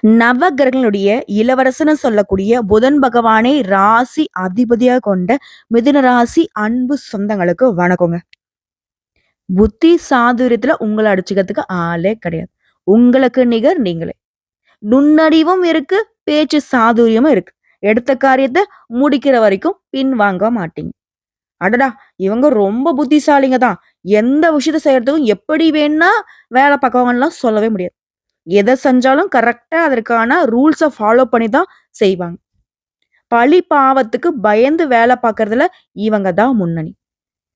நவகிரகங்களுடைய இளவரசன்னு சொல்லக்கூடிய புதன் பகவானை ராசி அதிபதியா கொண்ட மிதுன ராசி அன்பு சொந்தங்களுக்கு வணக்கங்க. புத்தி சாதுரியத்துல உங்களை அடிச்சுக்கிறதுக்கு ஆளே கிடையாது. உங்களுக்கு நிகர் நீங்களே. நுண்ணறிவும் இருக்கு, பேச்சு சாதுரியமும் இருக்கு. எடுத்த காரியத்தை முடிக்கிற வரைக்கும் பின் வாங்க மாட்டீங்க. அடடா, இவங்க ரொம்ப புத்திசாலிங்க தான். எந்த விஷயத்த செய்யறதுக்கும் எப்படி வேணா வேலை பார்க்கவங்கலாம் சொல்லவே முடியாது. எதை செஞ்சாலும் கரெக்டா அதற்கான ரூல்ஸை ஃபாலோ பண்ணி தான் செய்வாங்க. பழி பாவத்துக்கு பயந்து வேலை பார்க்கறதுல இவங்க தான் முன்னணி.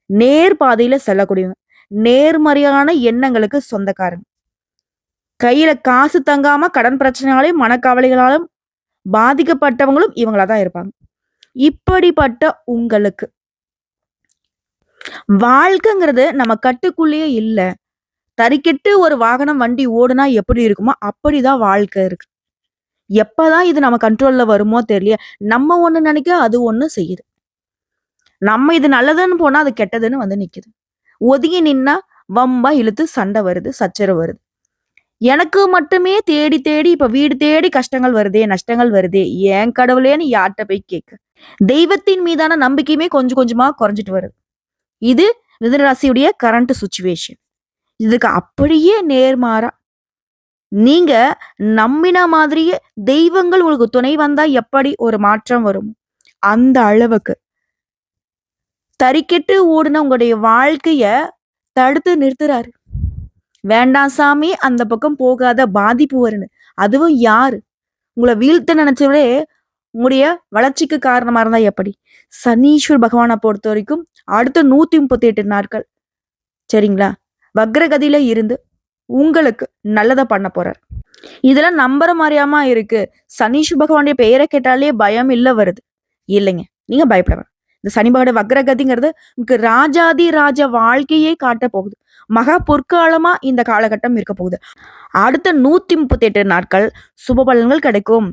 நேர் பாதையில செல்லக்கூடியவங்க. நேர்மறையான எண்ணங்களுக்கு சொந்தக்காரங்க. கையில காசு தங்காம கடன் பிரச்சனையாலையும் மனக்கவலைகளாலும் பாதிக்கப்பட்டவங்களும் இவங்களா தான் இருப்பாங்க. இப்படிப்பட்ட உங்களுக்கு வாழ்க்கைங்கிறது நம்ம கட்டுக்குள்ளேயே இல்ல. தறிக்கெட்டு ஒரு வாகனம் வண்டி ஓடுனா எப்படி இருக்குமோ அப்படிதான் வாழ்க்கை இருக்கு. எப்பதான் இது நம்ம கண்ட்ரோல்ல வருமோ தெரியல. நம்ம ஒண்ணு நினைக்க அது ஒண்ணு செய்யுது. நம்ம இது நல்லதுன்னு போனா அது கெட்டதுன்னு வந்து நிக்குது. ஒதுங்கி நின்னா வம்பா இழுத்து சண்டை வருது, சச்சரவு வருது. எனக்கு மட்டுமே தேடி தேடி இப்ப வீடு தேடி கஷ்டங்கள் வருதே, நஷ்டங்கள் வருதே, ஏன் கடவுளேன்னு யார்கிட்ட போய் கேட்க. தெய்வத்தின் மீதான நம்பிக்கையுமே கொஞ்சம் கொஞ்சமா குறைஞ்சிட்டு வருது. இது மிதுனராசியுடைய கரண்ட் சுச்சுவேஷன். இதுக்கு அப்படியே நேர்மாறா நீங்க நம்பின மாதிரியே தெய்வங்கள் உங்களுக்கு துணை வந்தா எப்படி ஒரு மாற்றம் வரும், அந்த அளவுக்கு தறிக்கெட்டு ஓடுன உங்களுடைய வாழ்க்கைய தடுத்து நிறுத்துறாரு. வேண்டாம் சாமி, அந்த பக்கம் போகாத, பாதிப்பு வருன்னு. அதுவும் யாரு உங்களை வீழ்த்த நினைச்சவரே உங்களுடைய வளர்ச்சிக்கு காரணமா இருந்தா எப்படி? சனீஸ்வர் பகவானை பொறுத்த வரைக்கும் அடுத்த 138 நாட்கள் சரிங்களா, வக்ரகதியில இருந்து உங்களுக்கு நல்லதை பண்ண போறார். இதெல்லாம் நம்புற மாதிரியாமா இருக்கு? சனீஸ்வர் பகவானுடைய பெயரை கேட்டாலே பயம் இல்ல வருது இல்லைங்க. நீங்க பயப்பட வேணாம். இந்த சனி பகவானுடைய வக்ரகதிங்கிறது உங்களுக்கு ராஜாதி ராஜ வாழ்க்கையே காட்ட போகுது. மகா பொற்காலமா இந்த காலகட்டம் இருக்க போகுது. அடுத்த 138 நாட்கள் சுப பலன்கள் கிடைக்கும்.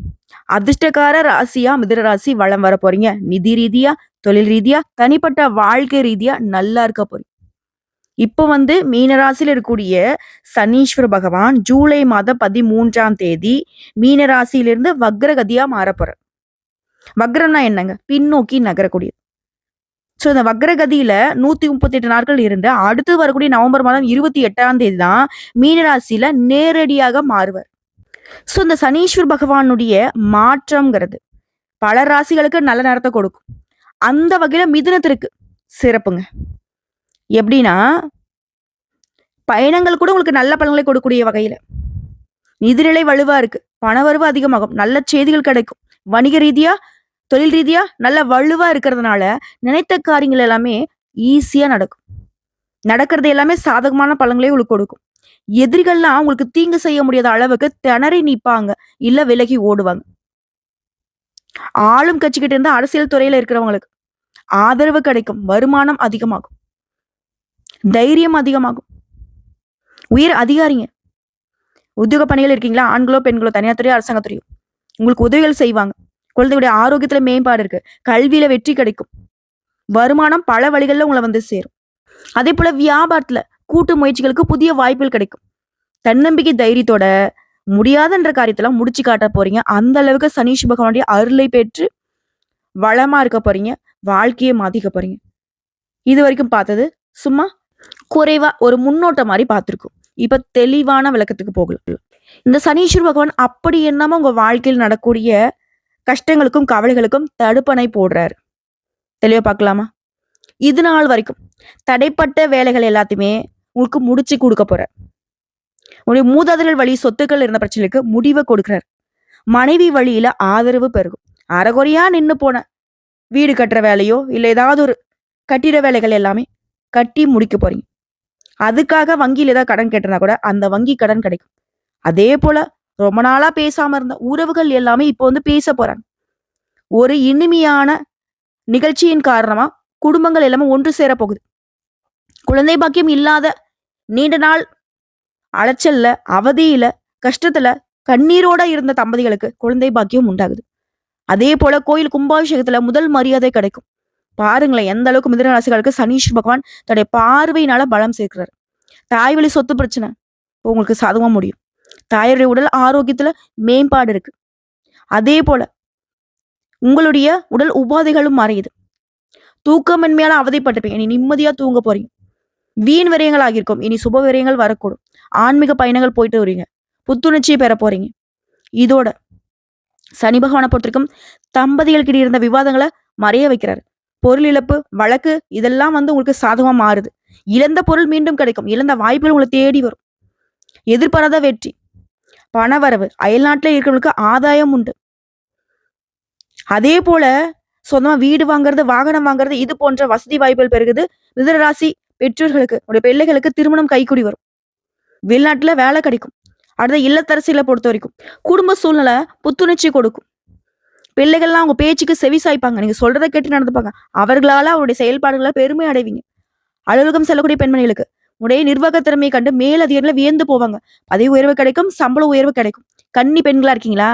அதிர்ஷ்டக்கார ராசியா மிதுன ராசி வளம் வர போறீங்க. நிதி ரீதியா, தொழில் ரீதியா, தனிப்பட்ட வாழ்க்கை ரீதியா நல்லா இருக்க போறீங்க. இப்போ மீனராசியில் இருக்கக்கூடிய சனீஸ்வர பகவான் ஜூலை மாதம் 13ஆம் தேதி மீனராசியிலிருந்து வக்ரகதியா மாறப்போற. வக்ரம்னா என்னங்க? பின்னோக்கி நகரக்கூடியது. ஸோ இந்த வக்ரகதியில 138 நாட்கள் இருந்து அடுத்து வரக்கூடிய நவம்பர் மாதம் 28ஆம் தேதி தான் மீனராசியில நேரடியாக மாறுவார். ஸோ இந்த சனீஸ்வர் பகவானுடைய மாற்றம்ங்கிறது பல ராசிகளுக்கு நல்ல நேரத்தை கொடுக்கும். அந்த வகையில மிதுனத்திற்கு சிறப்புங்க. எப்படின்னா, பயணங்கள் கூட உங்களுக்கு நல்ல பலன்களை கொடுக்கக்கூடிய வகையில நிதிநிலை வலுவா இருக்கு. பணவரவு அதிகமாகும். நல்ல செய்திகள் கிடைக்கும். வணிக ரீதியா, தொழில் ரீதியா நல்ல வலுவா இருக்கிறதுனால நினைத்த காரியங்கள் எல்லாமே ஈஸியா நடக்கும். நடக்கிறது எல்லாமே சாதகமான பலன்களே உங்களுக்கு கொடுக்கும். எதிரிகள்லாம் உங்களுக்கு தீங்கு செய்ய முடியாத அளவுக்கு திணறி நிற்பாங்க, இல்ல விலகி ஓடுவாங்க. ஆளும் கட்சிக்கிட்ட இருந்து அரசியல் துறையில இருக்கிறவங்களுக்கு ஆதரவு கிடைக்கும். வருமானம் அதிகமாகும். தைரியம் அதிகமாகும். உயர் அதிகாரிங்க, உத்தியோக பணிகள் இருக்கீங்களா, ஆண்களோ பெண்களோ, தனியார் துறையோ அரசாங்கத்துறையோ, உங்களுக்கு உதவிகள் செய்வாங்க. குழந்தையுடைய ஆரோக்கியத்துல மேம்பாடு இருக்கு. கல்வியில வெற்றி கிடைக்கும். வருமானம் பல வழிகளில் உங்களை சேரும். அதே போல வியாபாரத்துல கூட்டு முயற்சிகளுக்கு புதிய வாய்ப்புகள் கிடைக்கும். தன்னம்பிக்கை தைரியத்தோட முடியாதுன்ற காரியத்தெல்லாம் முடிச்சு காட்ட போறீங்க. அந்த அளவுக்கு சனீஷ் பகவானுடைய அருளை பெற்று வளமா இருக்க போறீங்க. வாழ்க்கையை மாத்திக்க போறீங்க. இது வரைக்கும் பார்த்தது சும்மா குறைவா ஒரு முன்னோட்டம் மாதிரி பார்த்துருக்கும். இப்ப தெளிவான விளக்கத்துக்கு போகலாம். இந்த சனீஸ்வர பகவான் அப்படி என்னமோ உங்க வாழ்க்கையில் நடக்கூடிய கஷ்டங்களுக்கும் கவலைகளுக்கும் தடுப்பணை போடுறாரு. தெளிவா பார்க்கலாமா? இது நாள் வரைக்கும் தடைப்பட்ட வேலைகள் எல்லாத்தையுமே உங்களுக்கு முடிச்சு கொடுக்க போறார். உங்களுடைய மூதாதையர்கள் வழி சொத்துக்கள் இருந்த பிரச்சனைக்கு முடிவை கொடுக்கிறார். மனைவி வழியில ஆதரவு பெருகும். அறகுறையா நின்று போன வீடு கட்டுற வேலையோ இல்ல ஏதாவது ஒரு கட்டிட வேலைகள் எல்லாமே கட்டி முடிக்க போறீங்க. அதுக்காக வங்கியில் ஏதாவது கடன் கேட்டிருந்தா கூட அந்த வங்கி கடன் கிடைக்கும். அதே போல ரொம்ப நாளா பேசாம இருந்த உறவுகள் எல்லாமே இப்போ பேச போறாங்க. ஒரு இனிமையான நிகழ்ச்சியின் காரணமா குடும்பங்கள் எல்லாமே ஒன்று சேர போகுது. குழந்தை பாக்கியம் இல்லாத நீண்ட நாள் அலைச்சல்ல, அவதியில, கஷ்டத்துல, கண்ணீரோட இருந்த தம்பதிகளுக்கு குழந்தை பாக்கியம் உண்டாகுது. அதே போல கோயில் கும்பாபிஷேகத்துல முதல் மரியாதை கிடைக்கும். பாருங்களேன் எந்த அளவுக்கு மிதுன ராசிகளுக்கு சனீஸ்வர பகவான் தன்னுடைய பார்வையினால பலம் சேர்க்கிறார். தாய் வழி சொத்து பிரச்சனை உங்களுக்கு சாதகமா முடியும். தாயாருடைய உடல் ஆரோக்கியத்துல மேம்பாடு இருக்கு. அதே போல உங்களுடைய உடல் உபாதைகளும் மறையுது. தூக்கமின்மையால அவதிப்பட்டிருப்பீங்க, இனி நிம்மதியா தூங்க போறீங்க. வீண் விரயங்கள் ஆகியிருக்கும், இனி சுப விரயங்கள் வரக்கூடும். ஆன்மீக பயணங்கள் போயிட்டு வருவீங்க, புத்துணர்ச்சியை பெற போறீங்க. இதோட சனி பகவானை பொறுத்திருக்கும் தம்பதிகளுக்கிடையே இருந்த விவாதங்களை மறைய வைக்கிறாரு. பொருள் இழப்பு, வழக்கு இதெல்லாம் உங்களுக்கு சாதகமா மாறுது. இழந்த பொருள் மீண்டும் கிடைக்கும். இழந்த வாய்ப்புகள் உங்களை தேடி வரும். எதிர்பாராத வெற்றி, பணவரவு, அயல்நாட்டில் இருக்கிறவங்களுக்கு ஆதாயம் உண்டு. அதே போல சொந்தமா வீடு வாங்குறது, வாகனம் வாங்குறது, இது போன்ற வசதி வாய்ப்புகள் பெருகுது. மிதுனராசி பெற்றோர்களுக்கு, உடைய பிள்ளைகளுக்கு திருமணம் கைக்கூடி வரும். வெளிநாட்டுல வேலை கிடைக்கும். அடுத்த இல்லத்தரசிகளை பொறுத்த வரைக்கும் குடும்ப சூழ்நிலை புத்துணர்ச்சி கொடுக்கும். பிள்ளைகள்லாம் அவங்க பேச்சுக்கு செவி சாய்ப்பாங்க, நீங்க சொல்றதை கேட்டு நடந்துப்பாங்க. அவர்களால அவருடைய செயல்பாடுகளை பெருமை அடைவீங்க. அலுவலகம் செல்லக்கூடிய பெண்மணிகளுக்கு உடைய நிர்வாக திறமையை கண்டு மேலதிகாரிகளை வியந்து போவாங்க. பதவி உயர்வு கிடைக்கும், சம்பள உயர்வு கிடைக்கும். கன்னி பெண்களா இருக்கீங்களா?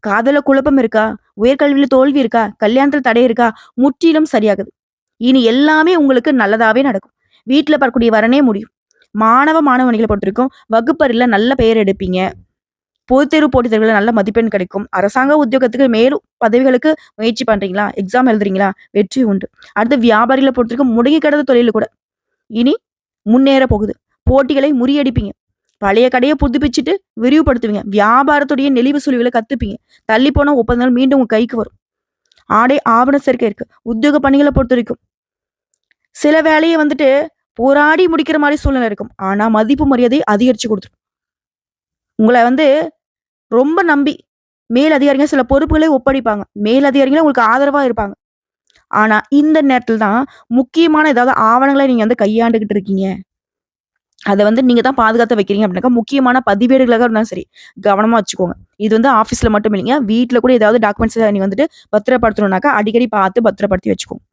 காதல குழப்பம் இருக்கா? உயர்கல்வியில தோல்வி இருக்கா? கல்யாணத்துல தடை இருக்கா? முற்றிலும் சரியாகுது. இனி எல்லாமே உங்களுக்கு நல்லதாவே நடக்கும். வீட்டுல பார்க்கக்கூடிய வரனே முடியும். மாணவனிகளை பொறுத்திருக்கும் வகுப்பறையில நல்ல பெயர் எடுப்பீங்க. பொதுத் தேர்வு போட்டித் தேர்வுல நல்ல மதிப்பெண் கிடைக்கும். அரசாங்க உத்தியோகத்துக்கு மேலும் பதவிகளுக்கு முயற்சி பண்றீங்களா? எக்ஸாம் எழுதுறீங்களா? வெற்றி உண்டு. அடுத்து வியாபாரிகளை பொறுத்திருக்கும் முடங்கி கிடந்த தொழில் கூட இனி முன்னேற போகுது. போட்டிகளை முறியடிப்பீங்க. பழைய கடையை புதுப்பிச்சுட்டு விரிவுபடுத்துவீங்க. வியாபாரத்துடைய நெளிவு சுழிவுகளை கத்துப்பீங்க. தள்ளி போன ஒப்பந்தங்கள் மீண்டும் உங்க கைக்கு வரும். ஆடை ஆவண சேர்க்கை இருக்கு. உத்தியோக பணிகளை பொறுத்த வரைக்கும் சில வேலையை போராடி முடிக்கிற மாதிரி சூழ்நிலை இருக்கும். ஆனா மதிப்பு மரியாதை அதிகரிச்சு கொடுத்துரும். உங்களை ரொம்ப நம்பி மேல் அதிகாரிகள் சில பொறுப்புகளை ஒப்படைப்பாங்க. மேல் அதிகாரிகள் உங்களுக்கு ஆதரவா இருப்பாங்க. ஆனா இந்த நேரத்துல தான் முக்கியமான ஏதாவது ஆவணங்களை நீங்க கையாண்டுகிட்டு இருக்கீங்க, அதை நீங்க தான் பாதுகாத்து வைக்கிறீங்க அப்படின்னாக்கா, முக்கியமான பதிவேடுகளாக இருந்தாலும் சரி கவனமா வச்சுக்கோங்க. இது ஆஃபீஸ்ல மட்டும் இல்லைங்க, வீட்டுல கூட ஏதாவது டாக்குமெண்ட்ஸ் நீ பத்திரப்படுத்தணும்னாக்கா அடிக்கடி பார்த்து பத்திரப்படுத்தி வச்சுக்கோங்க.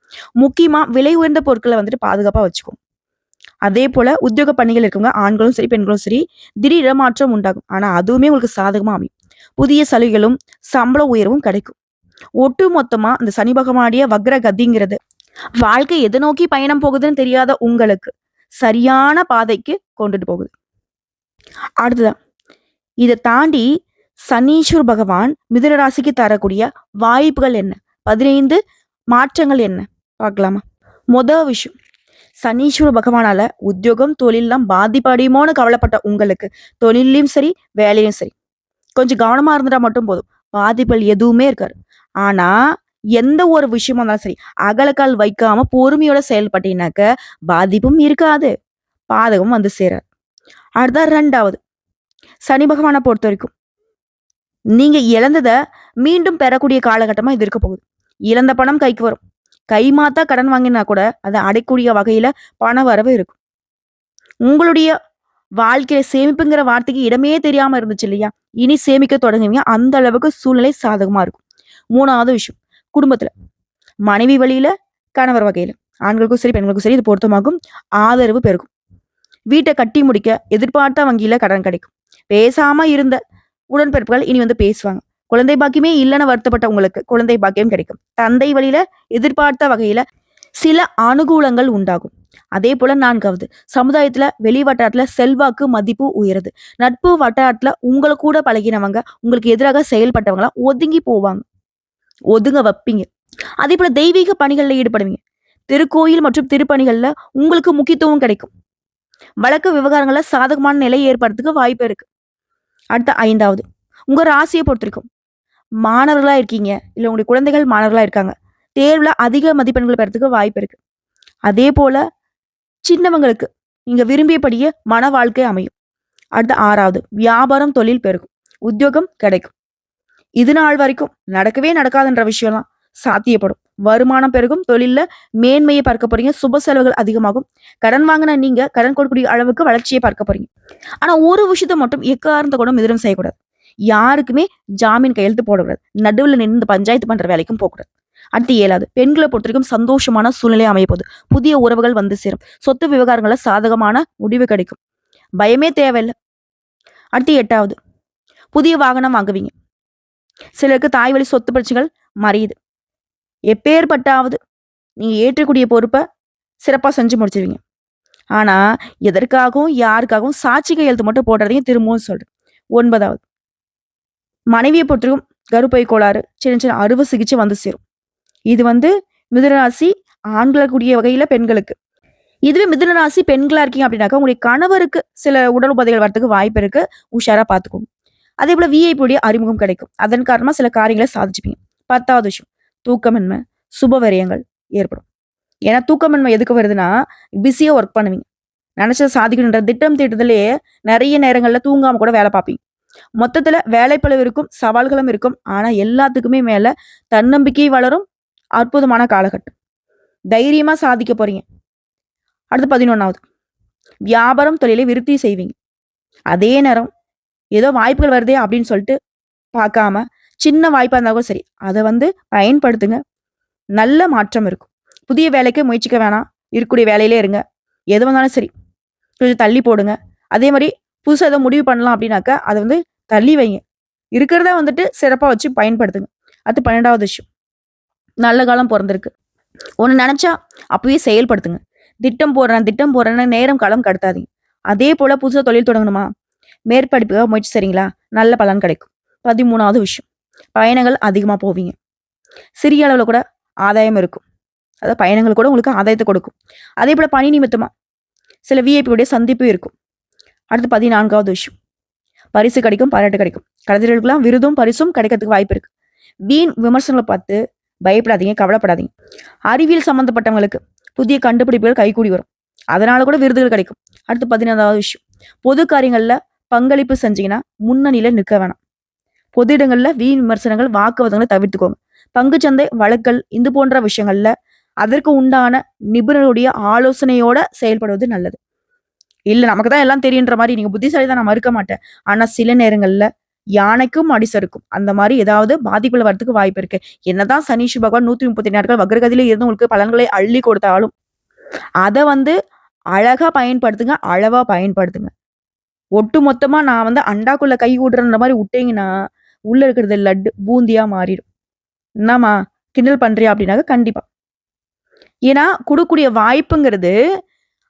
முக்கியமா விலை உயர்ந்த பொருட்களை பாதுகாப்பா வச்சுக்கோங்க. அதே போல உத்தியோக பணிகள் இருக்கவங்க ஆண்களும் சரி பெண்களும் சரி திடீர் இடமாற்றம் உண்டாகும். ஆனா அதுவுமே உங்களுக்கு சாதகமா அமையும். புதிய சலுகைகளும் சம்பள உயர்வும் கிடைக்கும். ஒட்டு மொத்தமா இந்த சனி பகவானுடைய வக்ர கதிங்கிறது வாழ்க்கை எதை நோக்கி பயணம் போகுதுன்னு தெரியாத உங்களுக்கு சரியான பாதைக்கு கொண்டுட்டு போகுது. அடுத்ததான் இதை தாண்டி சனீஸ்வர பகவான் மிதுன ராசிக்கு தரக்கூடிய வாய்ப்புகள் என்ன, 15 மாற்றங்கள் என்ன பார்க்கலாமா? முதல் விஷயம், சனீஸ்வர பகவானால உத்தியோகம் தொழிலெல்லாம் பாதிப்படையுமோன்னு கவலைப்பட்ட உங்களுக்கு தொழிலையும் சரி வேலையும் சரி கொஞ்சம் கவனமா இருந்துட்டா மட்டும் போதும். பாதிப்புகள் எதுவுமே இருக்காரு. ஆனா எந்த ஒரு விஷயமா இருந்தாலும் சரி அகலக்கால் வைக்காம பொறுமையோட செயல்பட்டீங்கன்னாக்க பாதிப்பும் இருக்காது, பாதகம் சேராது. அடுத்த 2வது, சனி பகவானை பொறுத்த வரைக்கும் நீங்க இழந்ததை மீண்டும் பெறக்கூடிய காலகட்டமா இது இருக்க போகுது. இழந்த பணம் கைக்கு வரும். கைமாத்தா கடன் வாங்கினா கூட அதை அடைக்கூடிய வகையில பண வரவு இருக்கும். உங்களுடைய வாழ்க்கையில சேமிப்புங்கிற வார்த்தைக்கு இடமே தெரியாம இருந்துச்சு இல்லையா? இனி சேமிக்க தொடங்குவீங்க. அந்த அளவுக்கு சூழ்நிலை சாதகமா இருக்கும். 3வது விஷயம், குடும்பத்துல மனைவி வழியில கணவர் வகையில ஆண்களுக்கும் சரி பெண்களுக்கும் சரி இது பொருத்தமாகும். ஆதரவு பெருகும். வீட்டை கட்டி முடிக்க எதிர்பார்த்த வங்கியில கடன் கிடைக்கும். பேசாம இருந்த உடன்பிறப்புகள் இனி பேசுவாங்க. குழந்தை பாக்கியமே இல்லைன்னு வருத்தப்பட்ட உங்களுக்கு குழந்தை பாக்கியம் கிடைக்கும். தந்தை வழியில எதிர்பார்த்த வகையில சில அனுகூலங்கள் உண்டாகும். அதே போல 4வது, சமுதாயத்துல வெளி வட்டாரத்துல செல்வாக்கு மதிப்பு உயருது. நட்பு வட்டாரத்துல உங்களை கூட பழகினவங்க உங்களுக்கு எதிராக செயல்பட்டவங்களா ஒதுங்கி போவாங்க, ஒதுங்க வைப்பீங்க. அதே போல தெய்வீக பணிகள்ல ஈடுபடுவீங்க. திருக்கோயில் மற்றும் திருப்பணிகள்ல உங்களுக்கு முக்கியத்துவம் கிடைக்கும். வழக்கு விவகாரங்கள்ல சாதகமான நிலை ஏற்படுறதுக்கு வாய்ப்பு இருக்கு. அடுத்த 5வது, உங்க ராசியை பொறுத்திருக்கும் மாணவர்களா இருக்கீங்க, இல்ல உங்களுடைய குழந்தைகள் மாணவர்களா இருக்காங்க, தேர்வுல அதிக மதிப்பெண்கள் பெறதுக்கு வாய்ப்பு இருக்கு. அதே போல சின்னவங்களுக்கு நீங்க விரும்பியபடியே மன வாழ்க்கை அமையும். அடுத்த 6வது, வியாபாரம் தொழில் பெருகும், உத்தியோகம் கிடைக்கும். இது நாள் வரைக்கும் நடக்கவே நடக்காதுன்ற விஷயம்லாம் சாத்தியப்படும். வருமானம் பெருகும். தொழில்ல மேன்மையை பார்க்க போறீங்க. சுப செலவுகள் அதிகமாகும். கடன் வாங்கின நீங்க கடன் கொடுக்கக்கூடிய அளவுக்கு வளர்ச்சியை பார்க்க போறீங்க. ஆனா ஒரு விஷயத்த மட்டும் எக்காரணத்தை கூட மிதனம் செய்யக்கூடாது. யாருக்குமே ஜாமீன் கையெழுத்து போடக்கூடாது. நடுவில் நின்று பஞ்சாயத்து பண்ற வேலைக்கும் போகக்கூடாது. அடுத்து 7வது, பெண்களை பொறுத்த வரைக்கும் சந்தோஷமான சூழ்நிலை அமையப்போகுது. புதிய உறவுகள் சேரும். சொத்து விவகாரங்கள சாதகமான முடிவு கிடைக்கும். பயமே தேவையில்லை. அடுத்து 8வது, புதிய வாகனம் வாங்குவீங்க. சிலருக்கு தாய் வழி சொத்து பிரச்சனைகள் மறையுது. எப்பேற்பட்டாவது நீங்க ஏற்றக்கூடிய பொறுப்பை சிறப்பா செஞ்சு முடிச்சிருவீங்க. ஆனா எதற்காகவும் யாருக்காகவும் சாட்சி கையெழுத்து மட்டும் போடுறதையும் திரும்பவும் சொல்றேன். 9வது மனைவியை பொறுத்திருக்கும் கருப்பை கோளாறு, சின்ன சின்ன அறுவை சிகிச்சை வந்து சேரும். இது வந்து மிதுன ராசி ஆண்களை கூடிய வகையில பெண்களுக்கு. இதுவே மிதுன ராசி பெண்களா இருக்கீங்க அப்படின்னாக்கா, உங்களுடைய கணவருக்கு சில உடல் உபாதைகள் வரதுக்கு வாய்ப்பு இருக்கு. உஷாரா பார்த்துக்கோங்க. அதே போல விஐபியுடைய அறிமுகம் கிடைக்கும். அதன் காரணமா சில காரியங்களை சாதிச்சுப்பீங்க. 10வது விஷயம் தூக்கமின்மை, சுபவிரயங்கள் ஏற்படும். ஏன்னா தூக்கமின்மை எதுக்கு வருதுன்னா, பிஸியா ஒர்க் பண்ணுவீங்க. நினைச்சதை சாதிக்கணுன்ற திட்டம் தீட்டுதலே நிறைய நேரங்கள்ல தூங்காம கூட வேலை பார்ப்பீங்க. மொத்தத்துல வேலைப்பளு இருக்கும், சவால்களும் இருக்கும். ஆனா எல்லாத்துக்குமே மேல தன்னம்பிக்கை வளரும். அற்புதமான காலகட்டம். தைரியமா சாதிக்க போறீங்க. அடுத்து 11வது வியாபாரம் தொழிலை விருத்தி செய்வீங்க. அதே நேரம் ஏதோ வாய்ப்புகள் வருதே அப்படின்னு சொல்லிட்டு பார்க்காம, சின்ன வாய்ப்பா இருந்தா கூட சரி, அதை வந்து பயன்படுத்துங்க. நல்ல மாற்றம் இருக்கும். புதிய வேலைக்கு முயற்சிக்க வேணாம். இருக்கக்கூடிய வேலையிலே இருங்க. எது வந்தாலும் சரி, கொஞ்சம் தள்ளி போடுங்க. அதே மாதிரி புதுசா ஏதோ முடிவு பண்ணலாம் அப்படின்னாக்கா, அதை வந்து தள்ளி வைங்க. இருக்கிறத வந்துட்டு சிறப்பா வச்சு பயன்படுத்துங்க. அடுத்து 12வது விஷயம் நல்ல காலம் பொறந்திருக்கு. ஒண்ணு நினைச்சா அப்பவே செயல்படுத்துங்க. திட்டம் போடுறேன்னு நேரம் காலம் கடத்தாதீங்க. அதே போல புதுசா தொழில் தொடங்கணுமா? மேற்படிப்புக்காக முயற்சி செய்றீங்களா? நல்ல பலன் கிடைக்கும். 13வது விஷயம் பயணங்கள் அதிகமா போவீங்க. சிறிய அளவுல கூட ஆதாயம் இருக்கும். அதாவது பயணங்கள் கூட உங்களுக்கு ஆதாயத்தை கொடுக்கும். அதே போல பணி நிமித்தமா சில விஐபியுடைய சந்திப்பு இருக்கும். அடுத்து 14வது விஷயம் பரிசு கிடைக்கும், பாராட்டு கிடைக்கும். கலைஞர்களுக்கெல்லாம் விருதும் பரிசும் கிடைக்கிறதுக்கு வாய்ப்பு இருக்கு. வீண் விமர்சனங்களை பார்த்து பயப்படாதீங்க, கவலைப்படாதீங்க. அறிவியல் சம்பந்தப்பட்டவங்களுக்கு புதிய கண்டுபிடிப்புகள் கைகூடி வரும். அதனால கூட விருதுகள் கிடைக்கும். அடுத்து 15வது விஷயம் பொது காரியங்கள்ல பங்களிப்பு செஞ்சீங்கன்னா முன்னணியில நிற்க வேணாம். பொது இடங்கள்ல வீண் விமர்சனங்கள், வாக்குவாதங்களை தவிர்த்துக்கோங்க. பங்குச்சந்தை, வழக்கல் இது போன்ற விஷயங்கள்ல அதற்கு உண்டான நிபுணருடைய ஆலோசனையோட செயல்படுவது நல்லது. இல்ல நமக்கு தான் எல்லாம் தெரியுன்ற மாதிரி நீங்க புத்திசாலி தான், நான் மறுக்க மாட்டேன். ஆனா சில நேரங்கள்ல யானைக்கும் அடிசருக்கும் அந்த மாதிரி ஏதாவது பாதிப்புல வரதுக்கு வாய்ப்பு இருக்கு. என்னதான் சனீஸ்வர பகவான் 138 நாட்கள் வக்ரகதியில இருந்து உங்களுக்கு பலன்களை அள்ளி கொடுத்தாலும் அதை வந்து அழகா பயன்படுத்துங்க, அளவா பயன்படுத்துங்க. ஒட்டு மொத்தமா நான் வந்து அண்டாக்குள்ள கை விடுறன்ற மாதிரி விட்டீங்கன்னா உள்ள இருக்கிறது லட்டு பூந்தியா மாறிடும். என்னம்மா கிண்டல் பண்றியா அப்படின்னாக்க கண்டிப்பா. ஏன்னா கொடுக்கக்கூடிய வாய்ப்புங்கிறது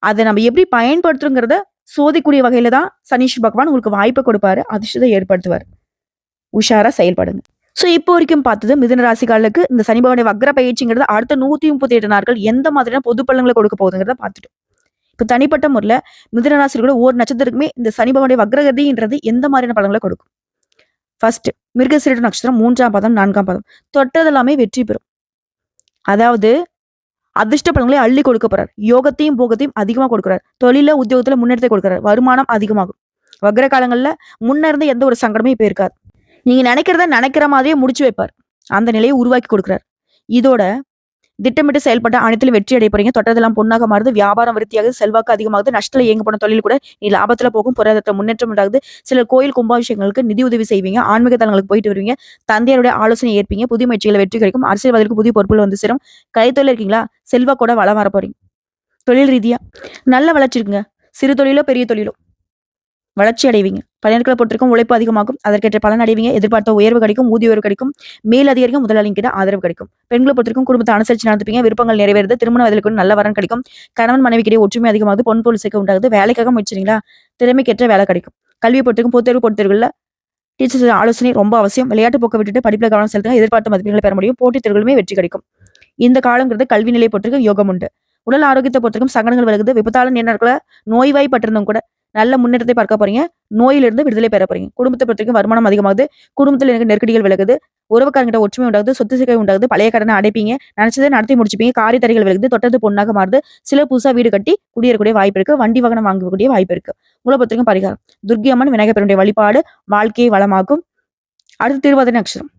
அதை நம்ம எப்படி பயன்படுத்துறோங்கிறத சோதிக்கூடிய வகையில தான் சனீஸ்வர பகவான் உங்களுக்கு வாய்ப்பை கொடுப்பாரு, அதிர்ஷ்டத்தை ஏற்படுத்துவார். உஷாரா செயல்படுங்க. ஸோ இப்போ வரைக்கும் பார்த்தது மிதுன ராசிக்காரர்களுக்கு இந்த சனி பகவானுடைய வக்ர பயிற்சிங்கிறது அடுத்த 138 நாட்கள் எந்த மாதிரியான பொது பலன்களை கொடுக்க போகுதுங்கிறத பார்த்துட்டோம். இப்போ தனிப்பட்ட முறையில் மிதுன ராசிகளோட ஒவ்வொரு நட்சத்திரத்துக்குமே இந்த சனி பகவானுடைய வக்ரகதின்றது எந்த மாதிரியான பலன்களை கொடுக்கும். ஃபர்ஸ்ட் மிருகசீரிட நட்சத்திரம் 3ஆம் பாதம் 4ஆம் பாதம் தொட்டதெல்லாமே வெற்றி பெறும். அதாவது அதிர்ஷ்ட பலன்களை அள்ளி கொடுக்க போறார். யோகத்தையும் போகத்தையும் அதிகமா கொடுக்கிறார். தொழில உத்தியோகத்துல முன்னேற்றத்தை கொடுக்கிறார். வருமானம் அதிகமாகும். வக்ர காலங்கள்ல முன்ன இருந்த எந்த ஒரு சங்கடமும் இப்ப இருக்காது. நீங்க நினைக்கிற மாதிரியே முடிச்சு வைப்பார். அந்த நிலையை உருவாக்கி கொடுக்கிறார். இதோட திட்டமிட்டு செயல்பட்ட அனைத்திலும் வெற்றி அடைய போறீங்க. தொட்டதெல்லாம் பொண்ணாக மாறுது. வியாபாரம் விருத்தியாகுது. செல்வாக்கு அதிகமாகுது. நஷ்டத்துல இயங்க போன தொழில் கூட நீ லாபத்துல போகும். பொருளாதாரத்துல முன்னேற்றம் உண்டாகுது. சிலர் கோயில் கும்பாபிஷேகங்களுக்கு நிதி உதவி செய்வீங்க. ஆன்மீக தலங்களுக்கு போயிட்டு வருவீங்க. தந்தையருடைய ஆலோசனை ஏற்பீங்க. புதிய முயற்சிகளை வெற்றி கிடைக்கும். அரசியல்வாதிகளுக்கு புதிய பொறுப்புகள் வந்து சேரும். கைத்தொழில் இருக்கீங்களா? செல்வா கூட வளம் வர போறீங்க. தொழில் ரீதியா நல்ல வளர்ச்சி இருக்குங்க. சிறு தொழிலோ பெரிய தொழிலோ வளர்ச்சி அடைவீங்க. பணியாட்களை பொறுத்திருக்கும் உழைப்பு அதிகமாகும். அதற்கேற்ற பலன் அடைவீங்க. எதிர்பார்த்த உயர்வு கிடைக்கும். ஊதிய உயர்வு கிடைக்கும். மேல் அதிகாரிக்கும் முதலாளியும் கிட்ட ஆதரவு கிடைக்கும். பெண்களை பொறுத்திருக்கும் குடும்பத்தை அனுசரிச்சு நடந்துப்பீங்க. விருப்பங்கள் நிறைவேறுது. திருமண வயதிற்கு நல்ல வரன் கிடைக்கும். கணவன் மனைவிக்கிடையே ஒற்றுமை அதிகமாகுது. பொன் பொருள் சேர்க்கை உண்டாகுது. வேலைக்காக முயற்சிங்களா? திறமைக்கேற்ற வேலை கிடைக்கும். கல்வியை பொறுத்திருக்கும் பொதுத்தேர்வுல டீச்சர்ஸ் ஆலோசனை ரொம்ப அவசியம். விளையாட்டு போக்க விட்டுட்டு படிப்புல கவனம் செலுத்துங்க. எதிர்பார்த்த மதிப்பெண்களை பெற முடியும். போட்டித் தேர்வுகளுமே வெற்றி கிடைக்கும். இந்த காலங்கிறது கல்வி நிலையை பொறுத்திருக்கும் யோகம் உண்டு. உடல் ஆரோக்கியத்தை பொறுத்திருக்கும் சங்கடங்கள் விலகுது. விபத்தால நேரங்களை நோய்வாய்ப்பட்டிருந்தும் கூட நல்ல முன்னேற்றத்தை பார்க்க போறீங்க. நோயிலிருந்து விடுதலை பெற போறீங்க. குடும்பத்தை பொறுத்திருக்கும் வருமானம் அதிகமாகுது. குடும்பத்தில் எனக்கு நெருக்கடிகள் விலகுது. உறவுக்காரங்கிட்ட ஒற்றுமை உண்டாகுது. சொத்து சிக்கல் உண்டாகுது. பழைய கடனை அடைப்பீங்க. நினைச்சதை நடத்தி முடிச்சுப்பீங்க. காரிய தடைகள் விலகுது. தொட்டது பொண்ணாக மாறுது. சில புதுசா வீடு கட்டி குடியேறக்கூடிய வாய்ப்பு இருக்கு. வண்டி வாகனம் வாங்கக்கூடிய வாய்ப்பு இருக்கு. உங்களை பொறுத்திருக்கும் பரிகாரம் துர்க்கி அம்மன் விநாயகர் வழிபாடு வாழ்க்கையை வளமாக்கும். அடுத்து திருவாதிரை நட்சத்திரம்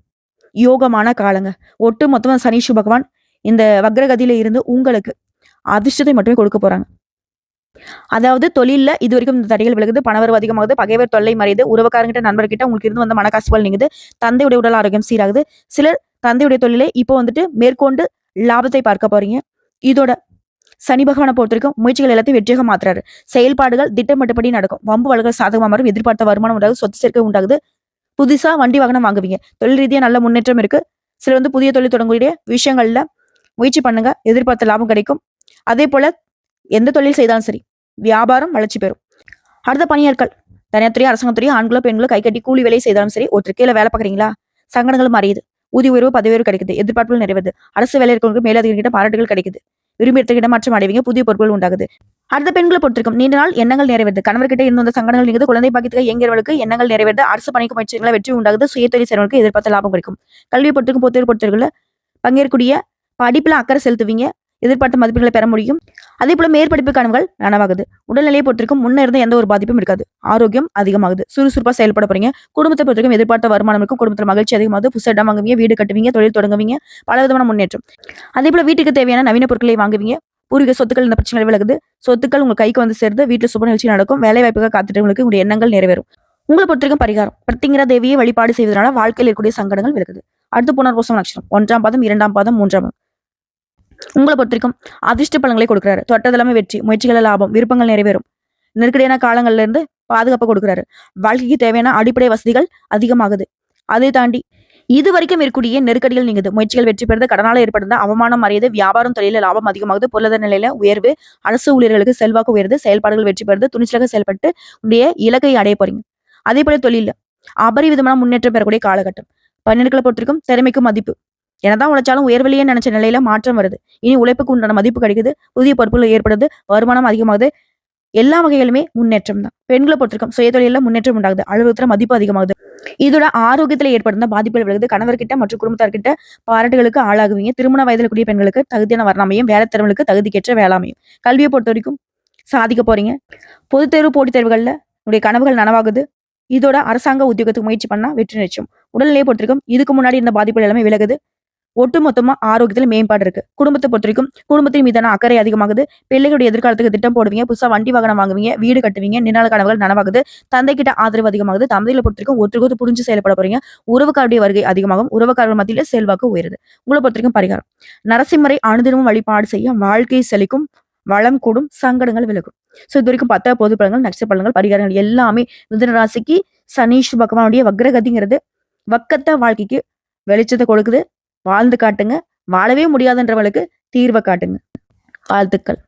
யோகமான காலங்க. ஒட்டு மொத்தமா சனீஸ்வர பகவான் இந்த வக்ரகதியில இருந்து உங்களுக்கு அதிர்ஷ்டத்தை மட்டுமே கொடுக்க போறாங்க. அதாவது தொழில்ல இது வரைக்கும் இந்த தடைகள் விலகுது. பணவரவு அதிகமாகுது. பகைவர் தொல்லை மறையுது. உறவுக்காரங்கிட்ட நண்பர்கிட்ட உங்களுக்கு இருந்து வந்த மனக்காசுகள் நீங்குது. தந்தையுடைய உடல் ஆரோக்கியம் சீராகுது. சிலர் தந்தையுடைய தொழிலை இப்போ வந்துட்டு மேற்கொண்டு லாபத்தை பார்க்க போறீங்க. இதோட சனி பகவானை பொறுத்த வரைக்கும் முயற்சிகள் எல்லாத்தையும் வெற்றியாக மாத்துறாரு. செயல்பாடுகள் திட்டமிட்டபடி நடக்கும். வம்பு வழக்குகள் சாதகமாக மாறும். எதிர்பார்த்த வருமானம் உண்டாகுது. சொத்து சேர்க்கை உண்டாகுது. புதுசா வண்டி வாகனம் வாங்குவீங்க. தொழில் ரீதியா நல்ல முன்னேற்றம் இருக்கு. சிலர் வந்து புதிய தொழில் தொடங்கக்கூடிய விஷயங்கள்ல முயற்சி பண்ணுங்க. எதிர்பார்த்த லாபம் கிடைக்கும். அதே போல எந்த தொழில் செய்தாலும் சரி வியாபாரம் வளர்ச்சி பெறும். அடுத்த பணியாட்கள் தனியார் துறை, அரசாங்கத்துறை, ஆண்களோ பெண்களோ கை கட்டி கூலி வேலை செய்தாலும் சரி, ஒருத்தர் கீழே வேலை பார்க்குறீங்களா, சங்கடங்கள் மறையுது. ஊதிய உயர்வு, பதவி உயர்வு கிடைக்குது. எதிர்பார்ப்புகள் நிறைவேறுது. அரசு வேலை இருக்கிறவங்களுக்கு மேலதிகாரிகிட்ட பாராட்டுகள் கிடைக்குது. விரும்பி இடத்துக்கு இடமாற்றம் அடைவீங்க. புதிய பொறுப்புகள் உண்டாகுது. அடுத்த பெண்களை பொறுத்திருக்கும் நீண்ட நாள் எண்ணங்கள் நிறைவேறுது. கணவர்கிட்ட இருந்த அந்த சங்கடங்கள் நீங்குது. குழந்தை பாக்கியத்துக்கு இயங்கியவர்களுக்கு எண்ணங்கள் நிறைவேறுது. அரசு பணிக்கு முயற்சிகளை வெற்றி உண்டாகுது. சுயதொழில் செய்றவங்களுக்கு எதிர்பார்த்த லாபம் கிடைக்கும். கல்வியை பொறுத்திருக்கும் பொறுத்தவரை பொறுத்தவர்கள் பங்கேற்கக்கூடிய படிப்புல அக்கறை செலுத்துவீங்க. எதிர்பார்த்த மதிப்பெண்களை பெற முடியும். அதே போல மேற்படிப்பு கனவுகள் நனவாகுது. உடல்நிலையை பொறுத்திருக்கும் முன்ன இருந்த எந்த ஒரு பாதிப்பும் இருக்காது. ஆரோக்கியம் அதிகமாகுது. சுறுசுறுப்பா செயல்பட போறீங்க. குடும்பத்தை பொறுத்திருக்கும் எதிர்பார்த்த வருமானம் இருக்கும். குடும்பத்தில் மகிழ்ச்சி அதிகமாகுது. புதுசா இடம் வாங்குவீங்க. வீடு கட்டுவீங்க. தொழில் தொடங்குவீங்க. பல விதமான முன்னேற்றம். அதே போல வீட்டுக்கு தேவையான நவீன பொருட்களை வாங்குவீங்க. பூர்வீக சொத்துக்கள் இந்த பிரச்சனைகள் விலகுது. சொத்துக்கள் உங்க கைக்கு வந்து சேர்ந்து வீட்டுல சுப நிகழ்ச்சி நடக்கும். வேலை வாய்ப்புகள் காத்துட்டவங்களுக்கு உங்களுடைய எண்ணங்கள் நிறைவேறும். உங்களை பொறுத்திருக்கும் பரிகாரம் பிரத்திங்கிற தேவியை வழிபாடு செய்வதனால வாழ்க்கையில் இருக்கக்கூடிய சங்கடங்கள் விலகுது. அடுத்து புனர்பூசம் நட்சத்திரம் 1ஆம் பாதம், 2ஆம் பாதம், 3ஆம் பாதம். உங்களை பொறுத்திருக்கும் அதிர்ஷ்ட பலன்களை கொடுக்குறாரு. தொட்டதெல்லாமே வெற்றி, முயற்சிகள லாபம், விருப்பங்கள் நிறைவேறும். நெருக்கடியான காலங்கள்ல இருந்து பாதுகாப்பு கொடுக்குறாரு. வாழ்க்கைக்கு தேவையான அடிப்படை வசதிகள் அதிகமாகுது. அதை தாண்டி இது வரைக்கும் இருக்கக்கூடிய நெருக்கடிகள் நீங்குது. முயற்சிகள் வெற்றி பெறுது. கடனால ஏற்படுத்த அவமானம் மறையுது. வியாபாரம் தொழில லாபம் அதிகமாகுது. பொருளாதார நிலையில உயர்வு. அரசு ஊழியர்களுக்கு செல்வாக்கு உயருது. செயல்பாடுகள் வெற்றி பெறுது. துணிச்சலாக செயல்பட்டு உடைய இலக்கை அடைய போறீங்க. அதே போல தொழில அபரிவிதமான முன்னேற்றம் பெறக்கூடிய காலகட்டம். பன்னெண்டுகளை பொறுத்திருக்கும் திறமைக்கு மதிப்பு. என்னதான் உழைச்சாலும் உயர்விலேயே நினைச்ச நிலையில மாற்றம் வருது. இனி உழைப்புக்கு உண்டான மதிப்பு கிடைக்குது. புதிய பொறுப்புகள் ஏற்படுது. வருமானம் அதிகமாகுது. எல்லா வகையிலுமே முன்னேற்றம் தான். பெண்களை பொறுத்திருக்கும் சுயதொழில முன்னேற்றம் உண்டாகுது. அலுவலகத்துல மதிப்பு அதிகமாகுது. இதோட ஆரோக்கியத்துல ஏற்படுத்த பாதிப்புகள் விலகுது. கணவர்கிட்ட மற்றும் குடும்பத்தார்கிட்ட பாராட்டுகளுக்கு ஆளாகுவீங்க. திருமண வயதில் கூடிய பெண்களுக்கு தகுதியான வரணமையும், வேலை திறமைகளுக்கு தகுதிக்கேற்ற வேளாமையும். கல்வியை பொறுத்த வரைக்கும் சாதிக்க போறீங்க. பொதுத் தேர்வு, போட்டித் தேர்வுகள்ல உங்களுடைய கனவுகள் நனவாகுது. இதோட அரசாங்க உத்தியோகத்துக்கு முயற்சி பண்ணா வெற்றி நிச்சயம். உடல்நிலையை பொறுத்திருக்கும் இதுக்கு முன்னாடி இருந்த பாதிப்புகள் எல்லாமே விலகுது. ஒட்டுமொத்தமா ஆரோக்கியத்துல மேம்பாடு இருக்கு. குடும்பத்தை பொறுத்த வரைக்கும் குடும்பத்தின் மீதான அக்கறை அதிகமாகுது. பிள்ளைகளுடைய எதிர்காலத்துக்கு திட்டம் போடுவீங்க. புதுசா வண்டி வாகனம் வாங்குவீங்க. வீடு கட்டுவீங்க. நின்னால கனவுகள் நனவாகுது. தந்தை கிட்ட ஆதரவு அதிகமாகுது. தந்தையில பொறுத்த வரைக்கும் ஒருத்தருக்கு புரிஞ்சு செயல்பட போறீங்க. உறவுக்காருடைய வருகை அதிகமாகும். உறவுக்காரர்கள் மத்தியில செல்வாக்கு உயருது. உங்களை பொறுத்த வரைக்கும் பரிகாரம் நரசிம்மரை அனுதினமும் வழிபாடு செய்ய வாழ்க்கை செழிக்கும். வளம் கூடும். சங்கடங்கள் விலகும். சோ இது வரைக்கும் 10 பொது பலன்கள், நட்சத்திர பலன்கள், பரிகாரங்கள் எல்லாமே மிதுன ராசிக்கு சனீஸ்வர பகவானுடைய வக்ரகதிங்கிறது வக்கத்த வாழ்க்கைக்கு வெளிச்சத்தை கொடுக்குது. வாழ்ந்து காட்டுங்க. வாழவே முடியாதுன்றவங்களுக்கு தீர்வை காட்டுங்க. வாழ்த்துக்கள்.